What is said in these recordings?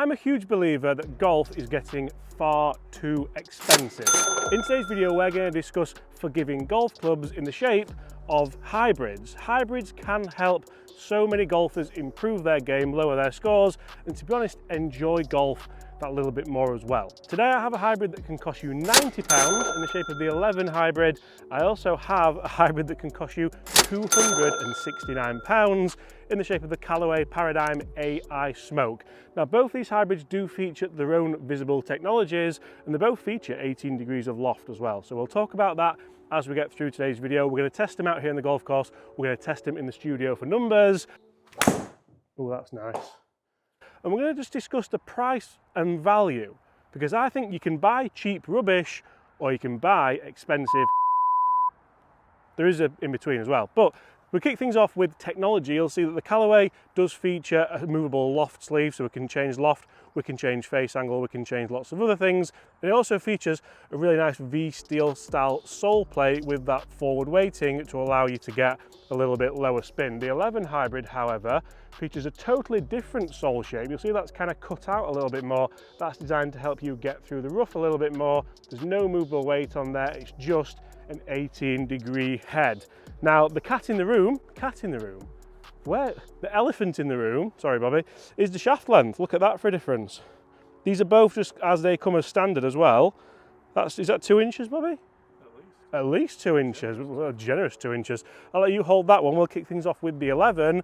I'm a huge believer that golf is getting far too expensive. In today's video, we're going to discuss forgiving golf clubs in the shape of hybrids. Hybrids can help so many golfers improve their game, lower their scores, and to be honest, enjoy golf that little bit more as well. Today I have a hybrid that can cost you £90 in the shape of the 11 hybrid. I also have a hybrid that can cost you £269 in the shape of the Callaway Paradigm AI Smoke. Now both these hybrids do feature their own visible technologies and they both feature 18 degrees of loft as well. So we'll talk about that as we get through today's video. We're going to test them out here in the golf course. We're going to test them in the studio for numbers. Oh, that's nice. And we're going to just discuss the price and value, because I think you can buy cheap rubbish or you can buy expensive. There is a in between as well. But we kick things off with technology. You'll see that the Callaway does feature a movable loft sleeve, so we can change loft, we can change face angle, we can change lots of other things. And it also features a really nice V-steel style sole plate with that forward weighting to allow you to get a little bit lower spin. The 11 hybrid, however, features a totally different sole shape. You'll see that's kind of cut out a little bit more. That's designed to help you get through the rough a little bit more. There's no movable weight on there. It's just an 18-degree head. Now, the cat in the room, where the elephant in the room, sorry Bobby, is the shaft length. Look at that for a difference. These are both just as they come as standard as well. Is that 2 inches, Bobby? At least 2 inches, a generous 2 inches. I'll let you hold that one. We'll kick things off with the 11.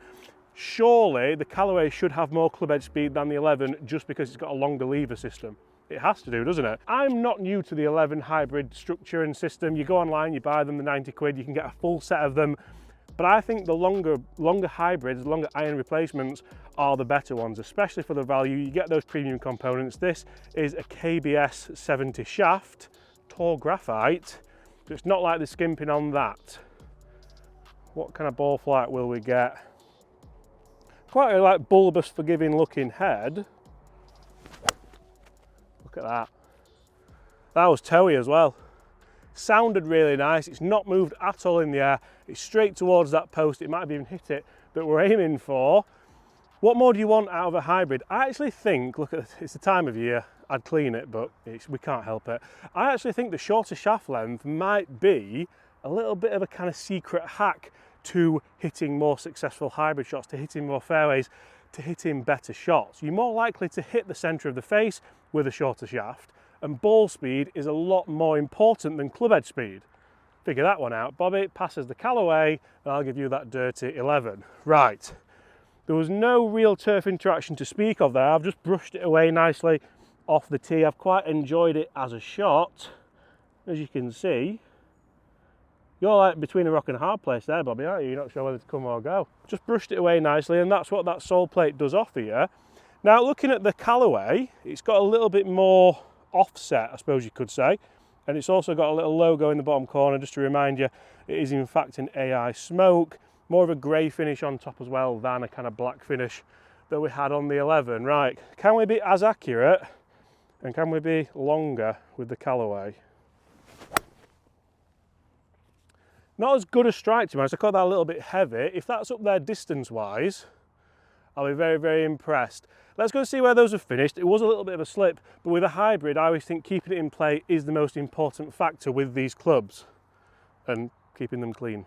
Surely the Callaway should have more club head speed than the 11 just because it's got a longer lever system. It has to do, doesn't it? I'm not new to the 11 hybrid structure and system. You go online, you buy them, the 90 quid, you can get a full set of them. But I think the longer hybrids, longer iron replacements are the better ones, especially for the value. You get those premium components. This is a KBS 70 shaft, Tor graphite. So it's not like the skimping on that. What kind of ball flight will we get? Quite a like bulbous, forgiving looking head. Look at that. That was toey as well. Sounded really nice. It's not moved at all in the air. It's straight towards that post. It might have even hit it that we're aiming for. What more do you want out of a hybrid? I actually think, look at this, it's the time of year. I'd clean it, but we can't help it. I actually think the shorter shaft length might be a little bit of a kind of secret hack to hitting more successful hybrid shots, to hitting more fairways, to hitting better shots. You're more likely to hit the centre of the face with a shorter shaft, and ball speed is a lot more important than club head speed. Figure that one out. Bobby passes the Callaway, and I'll give you that dirty 11. Right, there was no real turf interaction to speak of there. I've just brushed it away nicely off the tee. I've quite enjoyed it as a shot. As you can see, you're like between a rock and a hard place there, Bobby, aren't you? You're not sure whether to come or go. Just brushed it away nicely, and that's what that sole plate does offer you. Now, looking at the Callaway, it's got a little bit more offset, I suppose you could say, and it's also got a little logo in the bottom corner just to remind you it is in fact an AI Smoke. More of a grey finish on top as well than a kind of black finish that we had on the 11. Right, can we be as accurate and can we be longer with the Callaway? Not as good a strike to be honest. I caught that a little bit heavy. If that's up there distance wise, I'll be very, very impressed. Let's go see where those are finished. It was a little bit of a slip, but with a hybrid, I always think keeping it in play is the most important factor with these clubs and keeping them clean.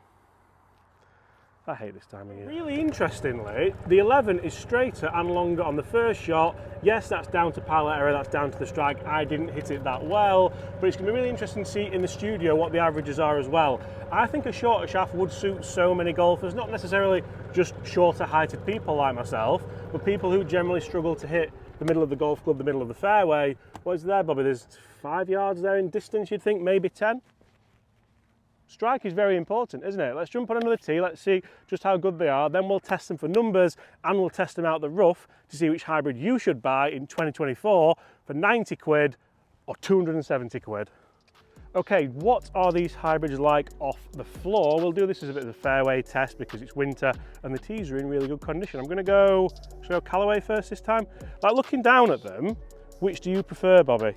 I hate this time of year. Really interestingly, the 11 is straighter and longer on the first shot. Yes, that's down to pilot error, that's down to the strike. I didn't hit it that well, but it's going to be really interesting to see in the studio what the averages are as well. I think a shorter shaft would suit so many golfers, not necessarily just shorter heighted people like myself, but people who generally struggle to hit the middle of the golf club, the middle of the fairway. What is there, Bobby? There's 5 yards there in distance, you'd think, maybe 10? Strike is very important, isn't it? Let's jump on another tee, let's see just how good they are, then we'll test them for numbers and we'll test them out the rough to see which hybrid you should buy in 2024 for 90 quid or 270 quid. Okay, what are these hybrids like off the floor? We'll do this as a bit of a fairway test because it's winter and the tees are in really good condition. I'm going to go Callaway first this time. Like looking down at them, which do you prefer, Bobby?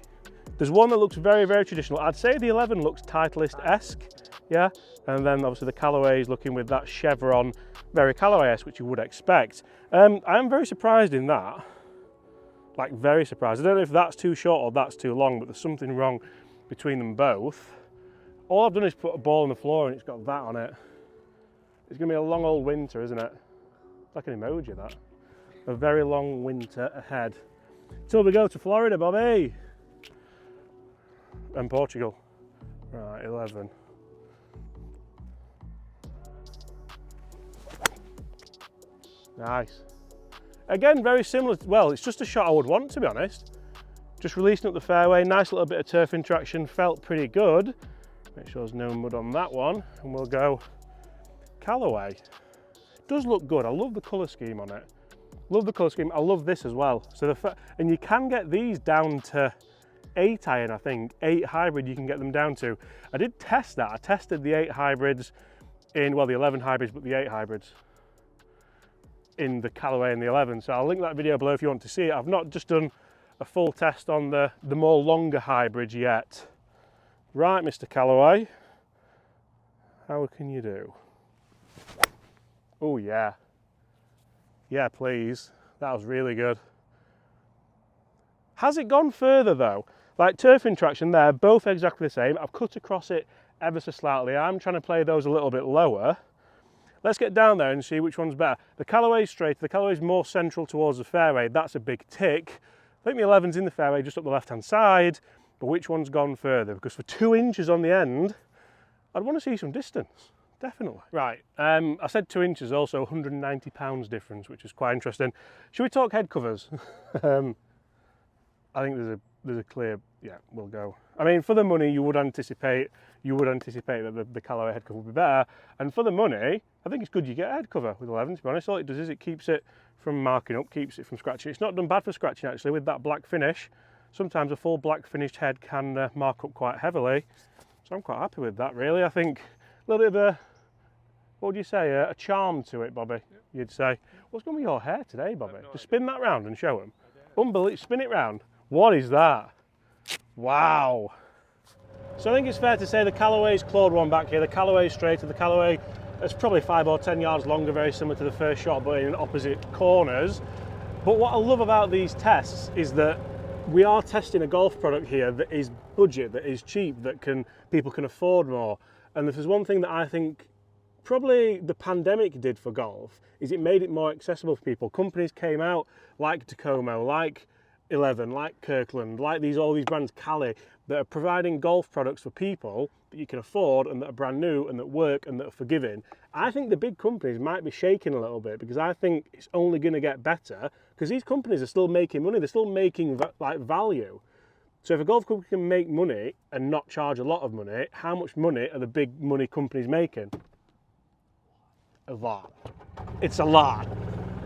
There's one that looks very, very traditional. I'd say the 11 looks Titleist-esque. Yeah, and then obviously the Callaway is looking with that chevron, very Callaway-esque, which you would expect. I am very surprised in that. Like very surprised. I don't know if that's too short or that's too long, but there's something wrong between them both. All I've done is put a ball on the floor and it's got that on it. It's gonna be a long old winter, isn't it? It's like an emoji, that. A very long winter ahead. Till we go to Florida, Bobby. And Portugal. Right, 11. Nice. Again, very similar. Well, it's just a shot I would want, to be honest. Just releasing up the fairway, nice little bit of turf interaction, felt pretty good. Make sure there's no mud on that one, and we'll go Callaway. It does look good. I love the colour scheme on it. Love the colour scheme. I love this as well. So and you can get these down to 8 iron, I think. 8 hybrid you can get them down to. I did test that. I tested the 8 hybrids in, well, the 11 hybrids, but the 8 hybrids in the Callaway and the 11. So I'll link that video below if you want to see it. I've not just done a full test on the more longer hybrids yet. Right, Mr. Callaway, how can you do? Oh yeah. Yeah, please. That was really good. Has it gone further though? Like turf interaction there, both exactly the same. I've cut across it ever so slightly. I'm trying to play those a little bit lower. Let's get down there and see which one's better. The Callaway's straight, the Callaway's more central towards the fairway. That's a big tick. I think the 11's in the fairway just up the left-hand side, but which one's gone further? Because for 2 inches on the end, I'd want to see some distance, definitely. Right, I said 2 inches, also 190 pounds difference, which is quite interesting. Should we talk head covers? I think there's a clear, yeah, we'll go. I mean, for the money, you would anticipate that the Callaway head cover would be better. And for the money, I think it's good you get a head cover with 11, to be honest. All it does is it keeps it from marking up, keeps it from scratching. It's not done bad for scratching, actually, with that black finish. Sometimes a full black finished head can mark up quite heavily. So I'm quite happy with that, really. I think a little bit of a, what would you say, a charm to it, Bobby, you'd say. What's going on with your hair today, Bobby? Just spin that round and show them. Unbelievable, spin it round. What is that? Wow. So I think it's fair to say the Callaway's clawed one back here. The Callaway's straighter, the Callaway is probably 5 or 10 yards longer, very similar to the first shot, but in opposite corners. But what I love about these tests is that we are testing a golf product here that is budget, that is cheap, that people can afford more. And if there's one thing that I think probably the pandemic did for golf, is it made it more accessible for people. Companies came out like Tacoma, like 11, like Kirkland, like all these brands, Cali, that are providing golf products for people that you can afford and that are brand new and that work and that are forgiving. I think the big companies might be shaking a little bit because I think it's only going to get better because these companies are still making money, they're still making like value. So if a golf company can make money and not charge a lot of money, how much money are the big money companies making? A lot. It's a lot.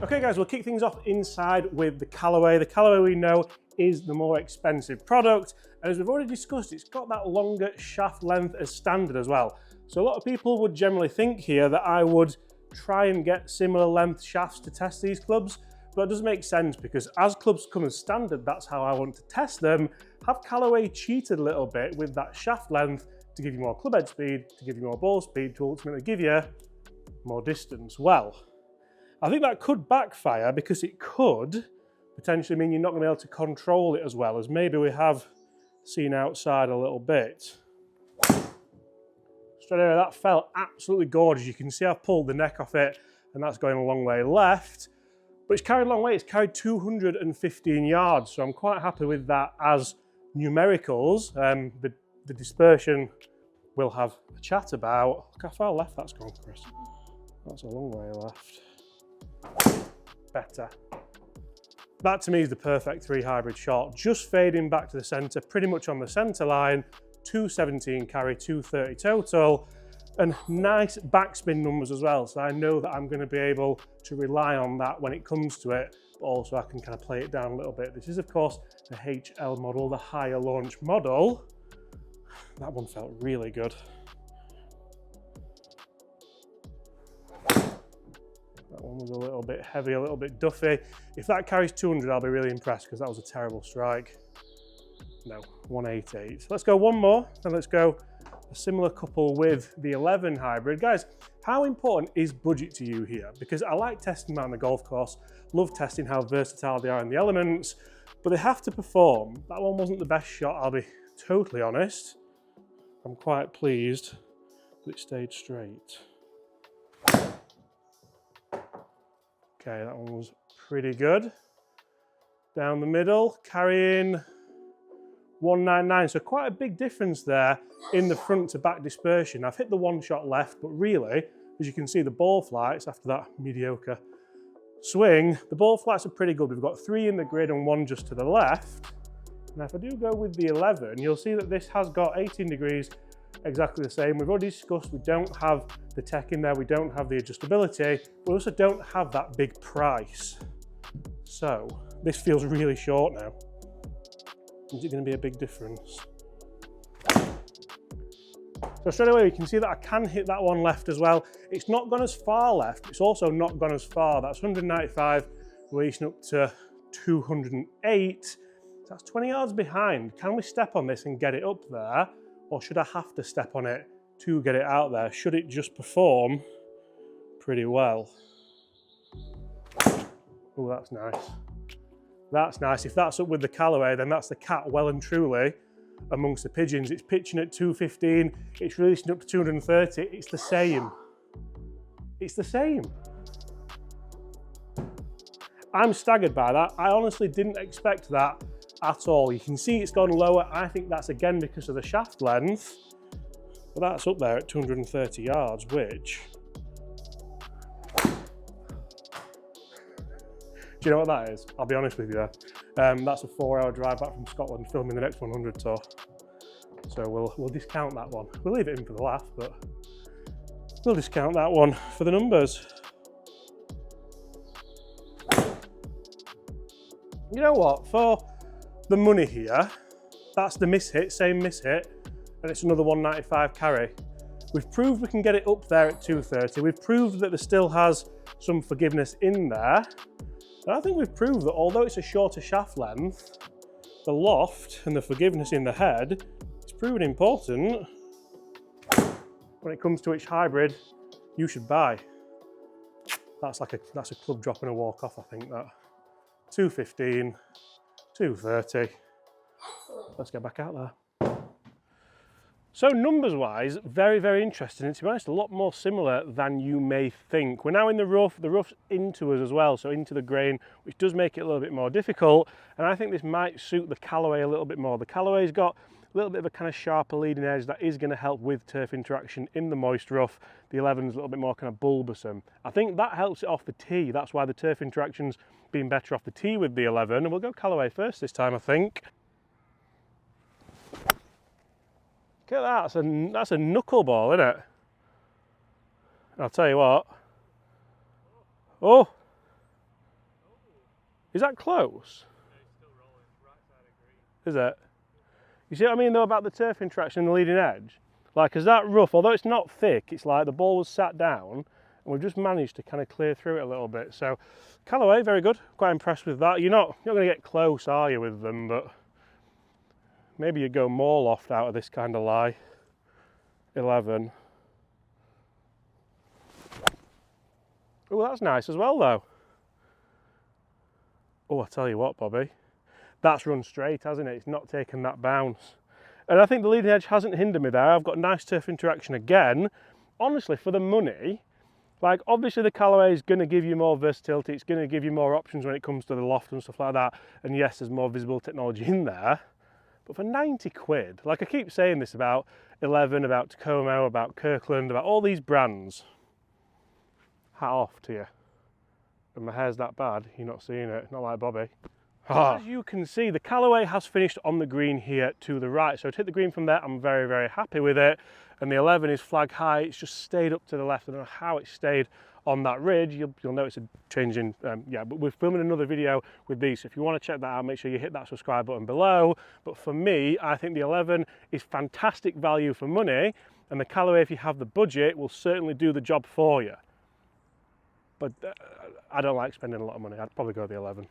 Okay guys, we'll kick things off inside with the Callaway. The Callaway we know is the more expensive product, and as we've already discussed, it's got that longer shaft length as standard as well. So a lot of people would generally think here that I would try and get similar length shafts to test these clubs, but it doesn't make sense because as clubs come as standard, that's how I want to test them. Have Callaway cheated a little bit with that shaft length to give you more club head speed, to give you more ball speed, to ultimately give you more distance. Well, I think that could backfire because it could potentially mean you're not going to be able to control it as well as maybe we have seen outside a little bit. Straight away, that felt absolutely gorgeous. You can see I've pulled the neck off it and that's going a long way left, but it's carried a long way. It's carried 215 yards, so I'm quite happy with that as numericals. The dispersion we'll have a chat about. Look how far left that's gone, Chris. That's a long way left. Better. That to me is the perfect 3 hybrid shot, just fading back to the centre, pretty much on the centre line, 217 carry, 230 total, and nice backspin numbers as well, so I know that I'm going to be able to rely on that when it comes to it, but also I can kind of play it down a little bit. This is of course the HL model, the higher launch model. That one felt really good. That one was a little bit heavy, a little bit duffy. If that carries 200, I'll be really impressed because that was a terrible strike. No, 188. So let's go one more, and let's go a similar couple with the 11 hybrid. Guys, how important is budget to you here? Because I like testing them out on the golf course, love testing how versatile they are in the elements, but they have to perform. That one wasn't the best shot, I'll be totally honest. I'm quite pleased that it stayed straight. Okay, that one was pretty good. Down the middle, carrying 199, so quite a big difference there in the front to back dispersion. I've hit the one shot left, but really, as you can see, the ball flights after that mediocre swing, the ball flights are pretty good. We've got 3 in the grid and 1 just to the left. Now if I do go with the 11, you'll see that this has got 18 degrees exactly the same. We've already discussed we don't have the tech in there, we don't have the adjustability, we also don't have that big price. So this feels really short now. Is it going to be a big difference? So straight away you can see that I can hit that one left as well. It's not gone as far left, it's also not gone as far. That's 195, reaching up to 208. So that's 20 yards behind. Can we step on this and get it up there? Or should I have to step on it to get it out there? Should it just perform pretty well? Oh, that's nice. That's nice. If that's up with the Callaway, then that's the cat well and truly amongst the pigeons. It's pitching at 215, it's releasing up to 230. It's the same. It's the same. I'm staggered by that. I honestly didn't expect that at all. You can see it's gone lower. I think that's again because of the shaft length, but that's up there at 230 yards, which, do you know what that is? I'll be honest with you. That's a 4-hour drive back from Scotland filming the next 100 tour. So we'll discount that one. We'll leave it in for the laugh, but we'll discount that one for the numbers. You know what? For the money here, that's the miss hit, same miss hit, and it's another 195 carry. We've proved we can get it up there at 230. We've proved that there still has some forgiveness in there. And I think we've proved that although it's a shorter shaft length, the loft and the forgiveness in the head is proven important when it comes to which hybrid you should buy. That's a club drop and a walk off, I think that. 215, 230. Let's get back out there. So numbers wise, very, very interesting. And to be honest, a lot more similar than you may think. We're now in the rough's into us as well, so into the grain, which does make it a little bit more difficult. And I think this might suit the Callaway a little bit more. The Callaway's got a little bit of a kind of sharper leading edge that is going to help with turf interaction in the moist rough. The 11's a little bit more kind of bulbous. I think that helps it off the tee. That's why the turf interaction's been better off the tee with the 11. And we'll go Callaway first this time, I think. Look at that, that's a knuckleball, isn't it? I'll tell you what. Oh! Is that close? Is it? You see what I mean though about the turf interaction and the leading edge? Like, as that rough, although it's not thick, it's like the ball was sat down and we've just managed to kind of clear through it a little bit. So, Callaway, very good. Quite impressed with that. You're not going to get close, are you, with them, but maybe you go more loft out of this kind of lie. 11. Oh, that's nice as well, though. Oh, I tell you what, Bobby, that's run straight, hasn't it? It's not taken that bounce. And I think the leading edge hasn't hindered me there. I've got nice turf interaction again. Honestly, for the money, like obviously the Callaway is going to give you more versatility. It's going to give you more options when it comes to the loft and stuff like that. And yes, there's more visible technology in there. But for 90 quid, like I keep saying this about 11, about Tacomo, about Kirkland, about all these brands, hat off to you. And my hair's that bad, you're not seeing it, not like Bobby. As you can see, the Callaway has finished on the green here to the right. So to hit the green from there, I'm very, very happy with it. And the 11 is flag high, it's just stayed up to the left. I don't know how it stayed on that ridge. You'll notice a change in, but we're filming another video with these. So if you want to check that out, make sure you hit that subscribe button below. But for me, I think the 11 is fantastic value for money. And the Callaway, if you have the budget, will certainly do the job for you. But I don't like spending a lot of money. I'd probably go the 11.